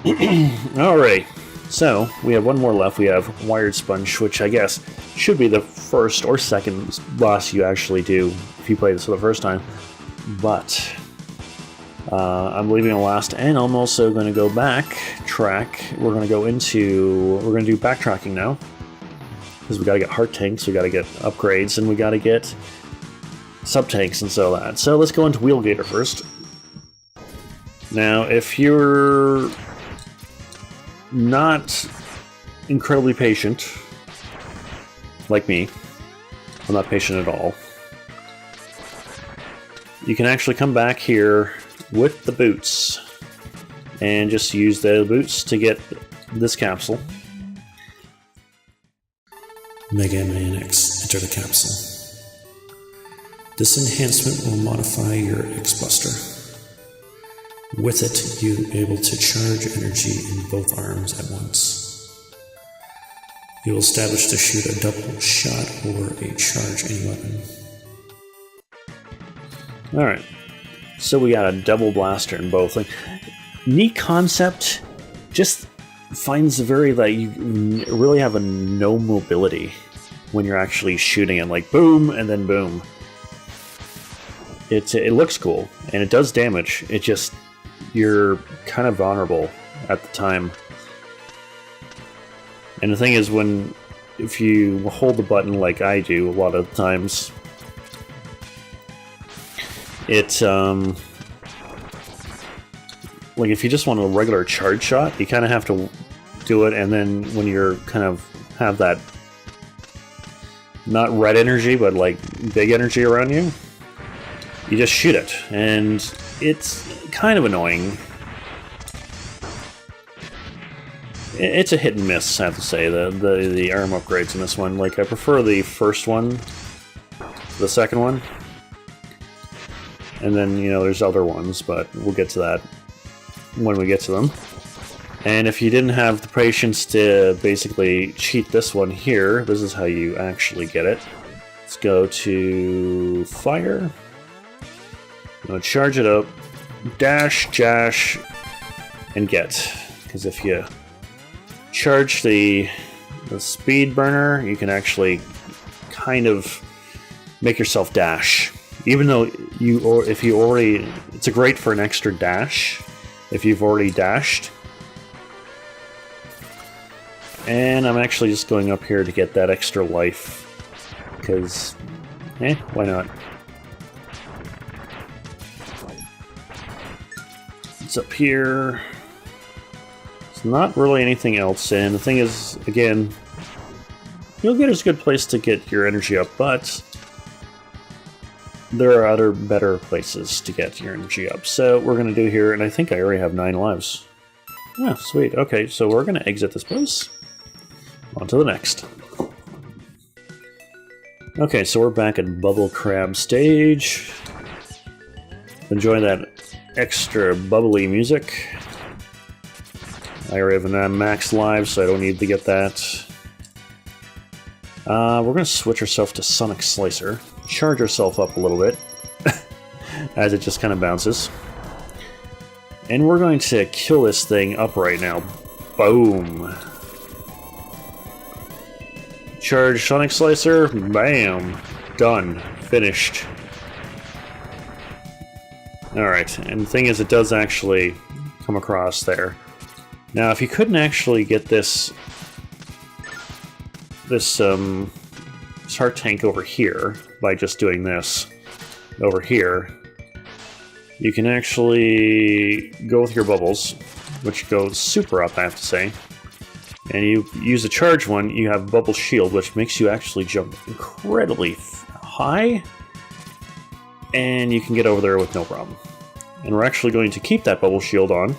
Alright, so we have one more left. We have Wired Sponge, which I guess should be the first or second boss you actually do if you play this for the first time. But I'm leaving it last, and I'm also going to go backtrack. We're going to do backtracking now, because we got to get heart tanks, we got to get upgrades, and we got to get sub tanks and so that. So let's go into Wheelgator first. Now, if you're not incredibly patient, like me, I'm not patient at all, you can actually come back here with the boots and just use the boots to get this capsule. Mega Man X, enter the capsule. This enhancement will modify your X-Buster. With it, you'll be able to charge energy in both arms at once. You'll establish to shoot a double shot or a charge any weapon. Alright, so we got a double blaster in both. Like, neat concept, just finds very, like, you really have a no mobility when you're actually shooting it, like boom and then boom. It looks cool, and it does damage, it just, you're kind of vulnerable at the time. And the thing is, if you hold the button like I do a lot of times, like if you just want a regular charge shot, you kind of have to do it, and then when you're kind of have that not red energy but like big energy around you, you just shoot it, and it's kind of annoying. It's a hit and miss, I have to say, the arm upgrades in this one. Like, I prefer the first one to the second one. And then, you know, there's other ones, but we'll get to that when we get to them. And if you didn't have the patience to basically cheat this one here, this is how you actually get it. Let's go to fire. I'm going to charge it up, dash, and get. Because if you charge the speed burner, you can actually kind of make yourself dash. Even though it's great for an extra dash if you've already dashed. And I'm actually just going up here to get that extra life, because, why not? It's up here. It's not really anything else, and the thing is, again, Wheelgator's a good place to get your energy up, but there are other better places to get your energy up. So we're going to do here, and I think I already have 9 lives. Ah, sweet. Okay, so we're going to exit this place. On to the next. Okay, so we're back at Bubble Crab stage. Enjoy that extra bubbly music. I already have a max lives, so I don't need to get that. We're going to switch ourselves to Sonic Slicer. Charge ourselves up a little bit as it just kind of bounces. And we're going to kill this thing up right now. Boom. Charge Sonic Slicer. Bam. Done. Finished. Alright, and the thing is, it does actually come across there. Now, if you couldn't actually get this heart tank over here by just doing this over here, you can actually go with your bubbles, which goes super up, I have to say. And you use the charge one, you have Bubble Shield, which makes you actually jump incredibly high, and you can get over there with no problem. And we're actually going to keep that Bubble Shield on,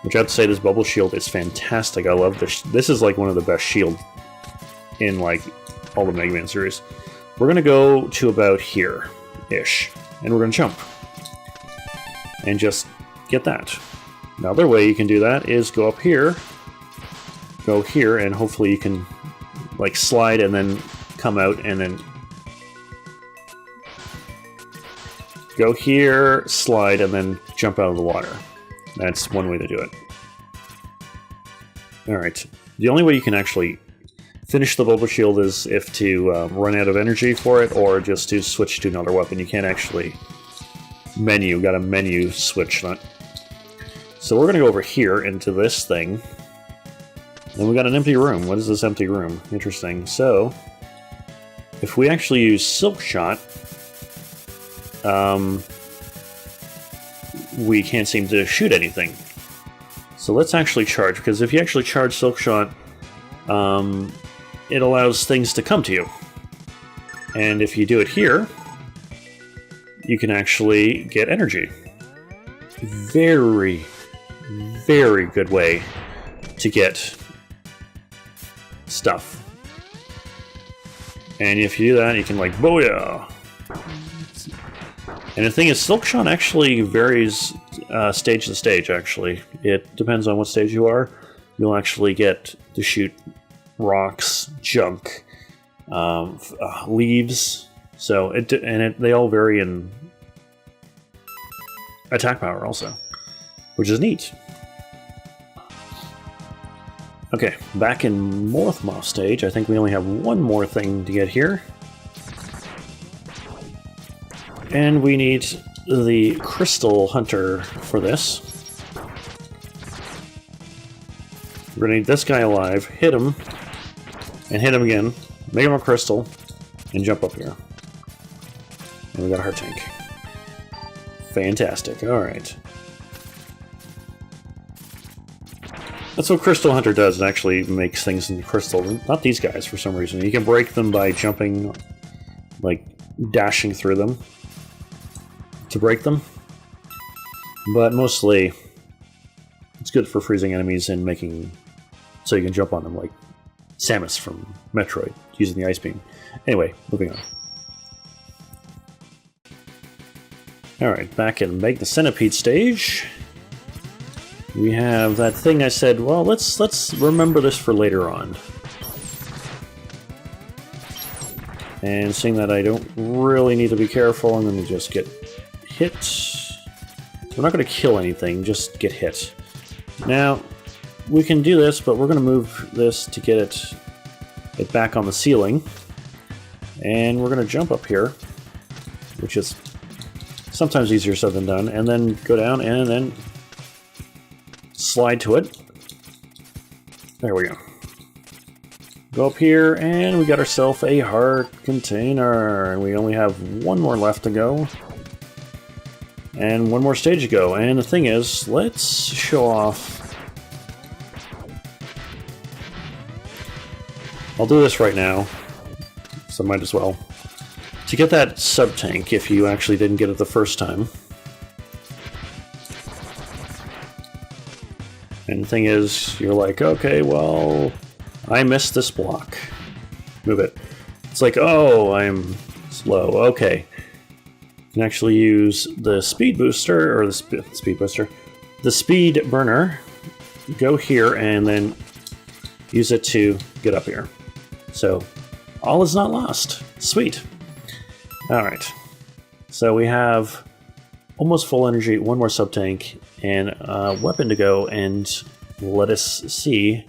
which I have to say, this Bubble Shield is fantastic. I love this. This is like one of the best shields in like all the Mega Man series. We're going to go to about here-ish, and we're going to jump. And just get that. Another way you can do that is go up here, go here, and hopefully you can like slide and then come out and then go here, slide, and then jump out of the water. That's one way to do it. Alright. The only way you can actually finish the Bulba Shield is if to run out of energy for it, or just to switch to another weapon. You can't actually menu. Got a menu switch on it. So we're going to go over here into this thing. And we got an empty room. What is this empty room? Interesting. So, if we actually use Silk Shot, we can't seem to shoot anything. So let's actually charge, because if you actually charge Silk Shot, it allows things to come to you. And if you do it here, you can actually get energy. Very, very good way to get stuff. And if you do that, you can like, booyah! And the thing is, Silk Shot actually varies stage to stage, actually. It depends on what stage you are. You'll actually get to shoot rocks, junk, leaves. So, they all vary in attack power also, which is neat. Okay, back in Morthmoth stage, I think we only have one more thing to get here. And we need the Crystal Hunter for this. We're gonna need this guy alive, hit him, and hit him again, make him a crystal, and jump up here. And we got a heart tank. Fantastic, alright. That's what Crystal Hunter does, it actually makes things into crystal. Not these guys, for some reason. You can break them by jumping, like, dashing through them to break them. But mostly, it's good for freezing enemies and making so you can jump on them, like Samus from Metroid, using the Ice Beam. Anyway, moving on. Alright, back in Meg the Centipede stage. We have that thing I said, well, let's remember this for later on. And seeing that I don't really need to be careful, I'm going to just get hit. So we're not going to kill anything, just get hit. Now, we can do this, but we're going to move this to get it back on the ceiling. And we're going to jump up here, which is sometimes easier said than done, and then go down and then slide to it. There we go. Go up here, and we got ourselves a heart container. And we only have one more left to go. And one more stage to go. And the thing is, let's show off. I'll do this right now, so might as well. To get that sub-tank, if you actually didn't get it the first time. And the thing is, you're like, okay, well, I missed this block. Move it. It's like, oh, I'm slow. Okay. You can actually use the speed booster, or the speed booster, the speed burner. Go here and then use it to get up here. So, all is not lost. Sweet. Alright. So we have almost full energy, one more sub-tank, and a weapon to go, and let us see